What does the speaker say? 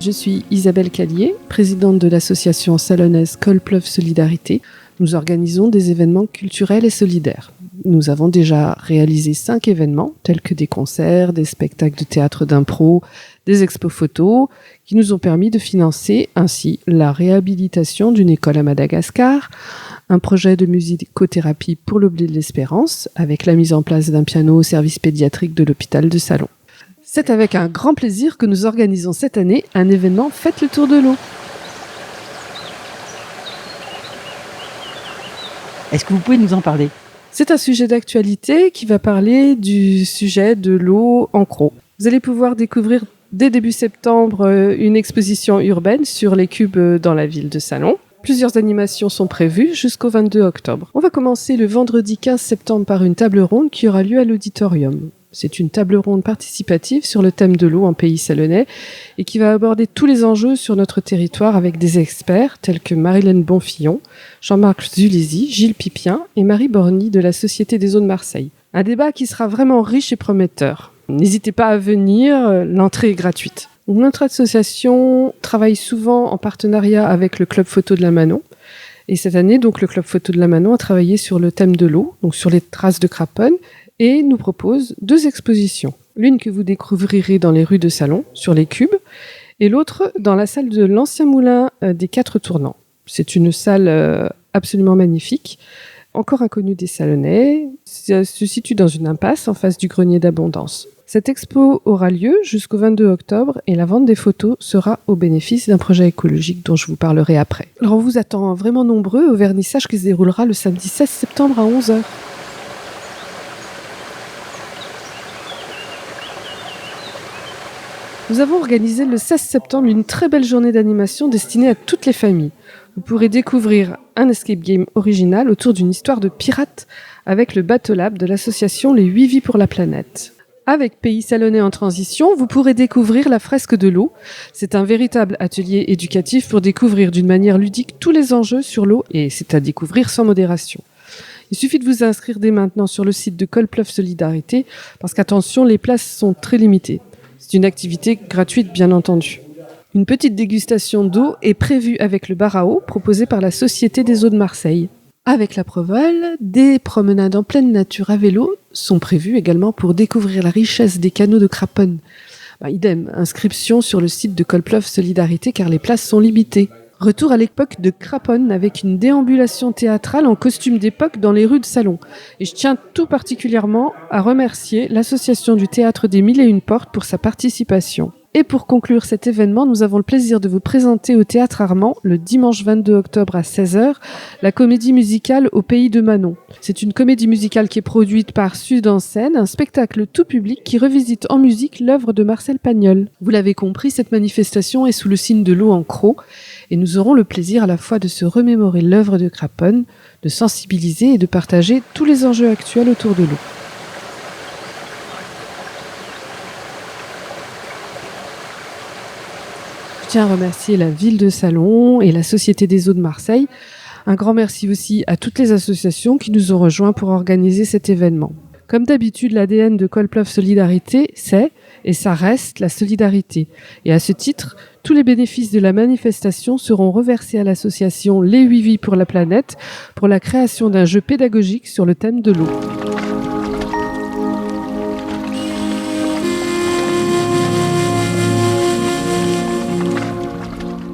Je suis Isabelle Callier, présidente de l'association salonnaise Kolplov Solidarité. Nous organisons des événements culturels et solidaires. Nous avons déjà réalisé 5 événements, tels que des concerts, des spectacles de théâtre d'impro, des expos photos, qui nous ont permis de financer ainsi la réhabilitation d'une école à Madagascar, un projet de musicothérapie pour l'Oblé de l'Espérance, avec la mise en place d'un piano au service pédiatrique de l'hôpital de Salon. C'est avec un grand plaisir que nous organisons cette année un événement Faites le tour de l'eau. Est-ce que vous pouvez nous en parler ? C'est un sujet d'actualité qui va parler du sujet de l'eau en Crau. Vous allez pouvoir découvrir dès début septembre une exposition urbaine sur les cubes dans la ville de Salon. Plusieurs animations sont prévues jusqu'au 22 octobre. On va commencer le vendredi 15 septembre par une table ronde qui aura lieu à l'auditorium. C'est une table ronde participative sur le thème de l'eau en pays salonnais et qui va aborder tous les enjeux sur notre territoire avec des experts tels que Marilène Bonfillon, Jean-Marc Zulisi, Gilles Pipien et Marie Borny de la Société des eaux de Marseille. Un débat qui sera vraiment riche et prometteur. N'hésitez pas à venir, l'entrée est gratuite. Notre association travaille souvent en partenariat avec le Club Photo de la Manon. Et cette année, donc, le Club Photo de la Manon a travaillé sur le thème de l'eau, donc sur les traces de craponne, et nous propose 2 expositions. L'une que vous découvrirez dans les rues de Salon, sur les cubes, et l'autre dans la salle de l'ancien moulin des 4 tournants. C'est une salle absolument magnifique, encore inconnue des Salonnais. Ça se situe dans une impasse en face du grenier d'abondance. Cette expo aura lieu jusqu'au 22 octobre et la vente des photos sera au bénéfice d'un projet écologique dont je vous parlerai après. Alors on vous attend vraiment nombreux au vernissage qui se déroulera le samedi 16 septembre à 11h. Nous avons organisé le 16 septembre une très belle journée d'animation destinée à toutes les familles. Vous pourrez découvrir un escape game original autour d'une histoire de pirates avec le Bateau Lab de l'association Les 8 Vies pour la Planète. Avec Pays Salonnais en transition, vous pourrez découvrir la fresque de l'eau. C'est un véritable atelier éducatif pour découvrir d'une manière ludique tous les enjeux sur l'eau et c'est à découvrir sans modération. Il suffit de vous inscrire dès maintenant sur le site de Kolplov Solidarité parce qu'attention, les places sont très limitées. C'est une activité gratuite, bien entendu. Une petite dégustation d'eau est prévue avec le bar à eau proposé par la Société des eaux de Marseille. Avec la Proval, des promenades en pleine nature à vélo sont prévues également pour découvrir la richesse des canaux de craponne. Idem, inscription sur le site de Kolplov Solidarité car les places sont limitées. Retour à l'époque de craponne avec une déambulation théâtrale en costume d'époque dans les rues de Salon. Et je tiens tout particulièrement à remercier l'association du Théâtre des Mille et Une Portes pour sa participation. Et pour conclure cet événement, nous avons le plaisir de vous présenter au Théâtre Armand, le dimanche 22 octobre à 16h, la comédie musicale Au Pays de Manon. C'est une comédie musicale qui est produite par Sud en Scène, un spectacle tout public qui revisite en musique l'œuvre de Marcel Pagnol. Vous l'avez compris, cette manifestation est sous le signe de l'eau en Crau, et nous aurons le plaisir à la fois de se remémorer l'œuvre de Craponne, de sensibiliser et de partager tous les enjeux actuels autour de l'eau. Je tiens à remercier la ville de Salon et la Société des eaux de Marseille. Un grand merci aussi à toutes les associations qui nous ont rejoints pour organiser cet événement. Comme d'habitude, l'ADN de Kolplov Solidarité, c'est et ça reste la solidarité. Et à ce titre, tous les bénéfices de la manifestation seront reversés à l'association Les 8 Vies pour la Planète pour la création d'un jeu pédagogique sur le thème de l'eau.